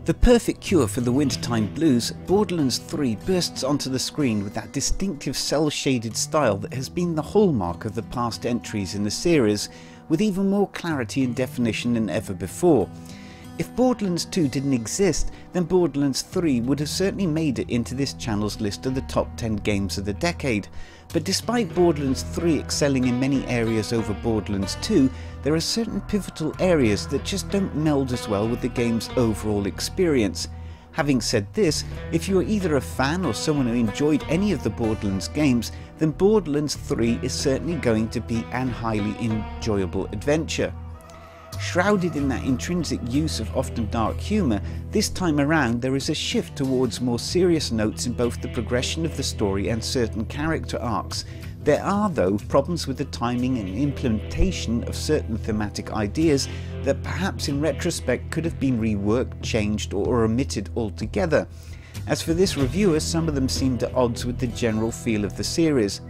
The perfect cure for the wintertime blues, Borderlands 3 bursts onto the screen with that distinctive cel-shaded style that has been the hallmark of the past entries in the series, with even more clarity and definition than ever before. If Borderlands 2 didn't exist, then Borderlands 3 would have certainly made it into this channel's list of the top 10 games of the decade. But despite Borderlands 3 excelling in many areas over Borderlands 2, there are certain pivotal areas that just don't meld as well with the game's overall experience. Having said this, if you are either a fan or someone who enjoyed any of the Borderlands games, then Borderlands 3 is certainly going to be an highly enjoyable adventure. Shrouded in that intrinsic use of often dark humour, this time around there is a shift towards more serious notes in both the progression of the story and certain character arcs. There are, though, problems with the timing and implementation of certain thematic ideas that perhaps in retrospect could have been reworked, changed or omitted altogether. As for this reviewer, some of them seemed at odds with the general feel of the series.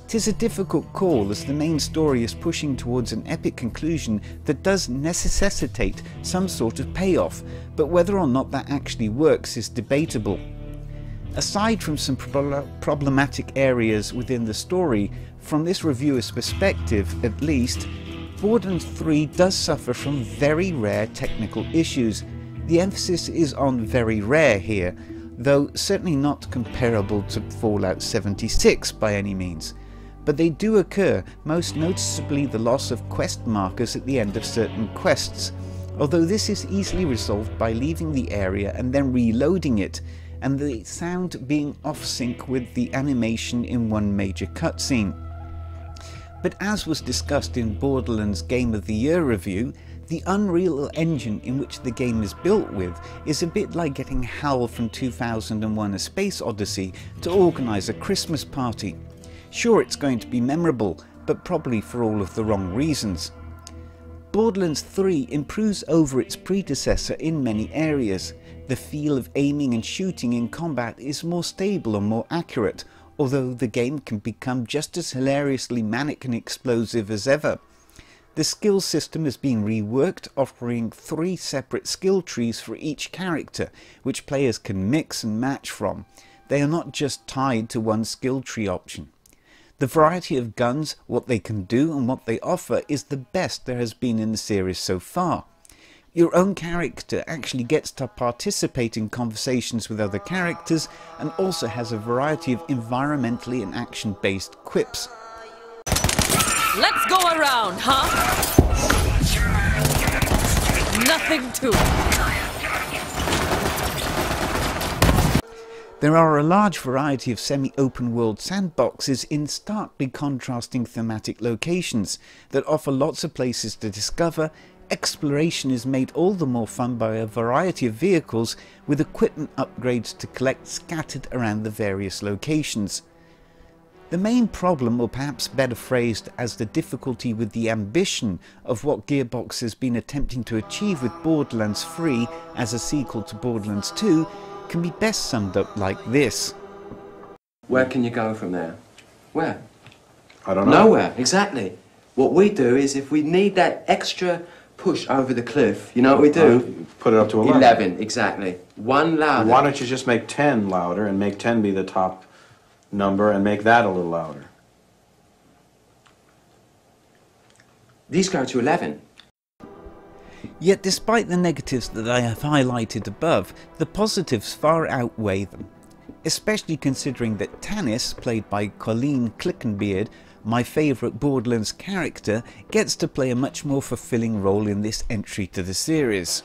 'Tis a difficult call, as the main story is pushing towards an epic conclusion that does necessitate some sort of payoff, but whether or not that actually works is debatable. Aside from some problematic areas within the story, from this reviewer's perspective at least, Borderlands 3 does suffer from very rare technical issues. The emphasis is on very rare here, though certainly not comparable to Fallout 76 by any means. But they do occur, most noticeably the loss of quest markers at the end of certain quests, although this is easily resolved by leaving the area and then reloading it, and the sound being off sync with the animation in one major cutscene. But as was discussed in Borderlands Game of the Year review, the Unreal Engine in which the game is built with is a bit like getting HAL from 2001: A Space Odyssey to organise a Christmas party. Sure, it's going to be memorable, but probably for all of the wrong reasons. Borderlands 3 improves over its predecessor in many areas. The feel of aiming and shooting in combat is more stable and more accurate, although the game can become just as hilariously manic and explosive as ever. The skill system has been reworked, offering 3 separate skill trees for each character, which players can mix and match from. They are not just tied to one skill tree option. The variety of guns, what they can do and what they offer is the best there has been in the series so far. Your own character actually gets to participate in conversations with other characters and also has a variety of environmentally and action-based quips. Let's go around, huh? Nothing to it. There are a large variety of semi-open world sandboxes in starkly contrasting thematic locations that offer lots of places to discover. Exploration is made all the more fun by a variety of vehicles with equipment upgrades to collect scattered around the various locations. The main problem, or perhaps better phrased as the difficulty with the ambition of what Gearbox has been attempting to achieve with Borderlands 3 as a sequel to Borderlands 2, can be best summed up like this. Where can you go from there? Where? I don't know. Nowhere, exactly. What we do is if we need that extra push over the cliff, you know what we do? Put it up to 11. 11, exactly. One louder. Why don't you just make 10 louder and make 10 be the top number and make that a little louder? These go to 11. Yet despite the negatives that I have highlighted above, the positives far outweigh them. Especially considering that Tannis, played by Colleen Clickenbeard, my favourite Borderlands character, gets to play a much more fulfilling role in this entry to the series.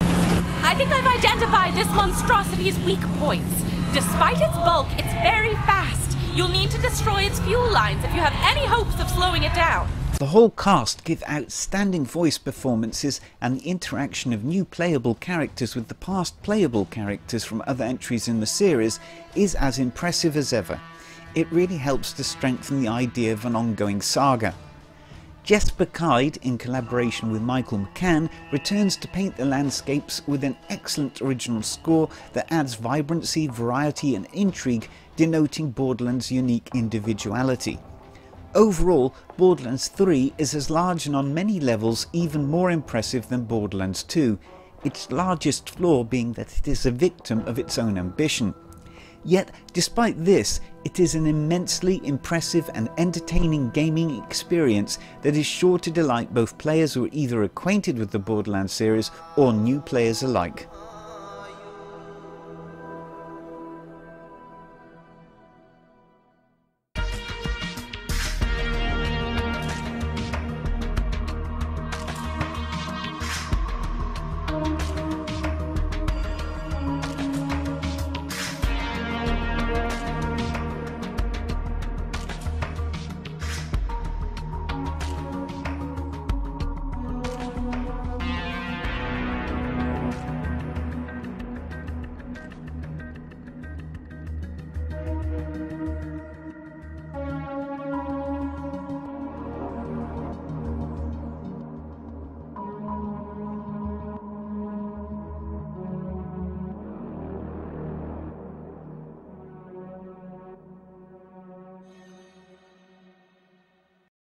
I think I've identified this monstrosity's weak points. Despite its bulk, it's very fast. You'll need to destroy its fuel lines if you have any hopes of slowing it down. The whole cast give outstanding voice performances, and the interaction of new playable characters with the past playable characters from other entries in the series is as impressive as ever. It really helps to strengthen the idea of an ongoing saga. Jesper Kyd, in collaboration with Michael McCann, returns to paint the landscapes with an excellent original score that adds vibrancy, variety and intrigue, denoting Borderlands' unique individuality. Overall, Borderlands 3 is as large and on many levels even more impressive than Borderlands 2. its largest flaw being that it is a victim of its own ambition. Yet, despite this, it is an immensely impressive and entertaining gaming experience that is sure to delight both players who are either acquainted with the Borderlands series or new players alike.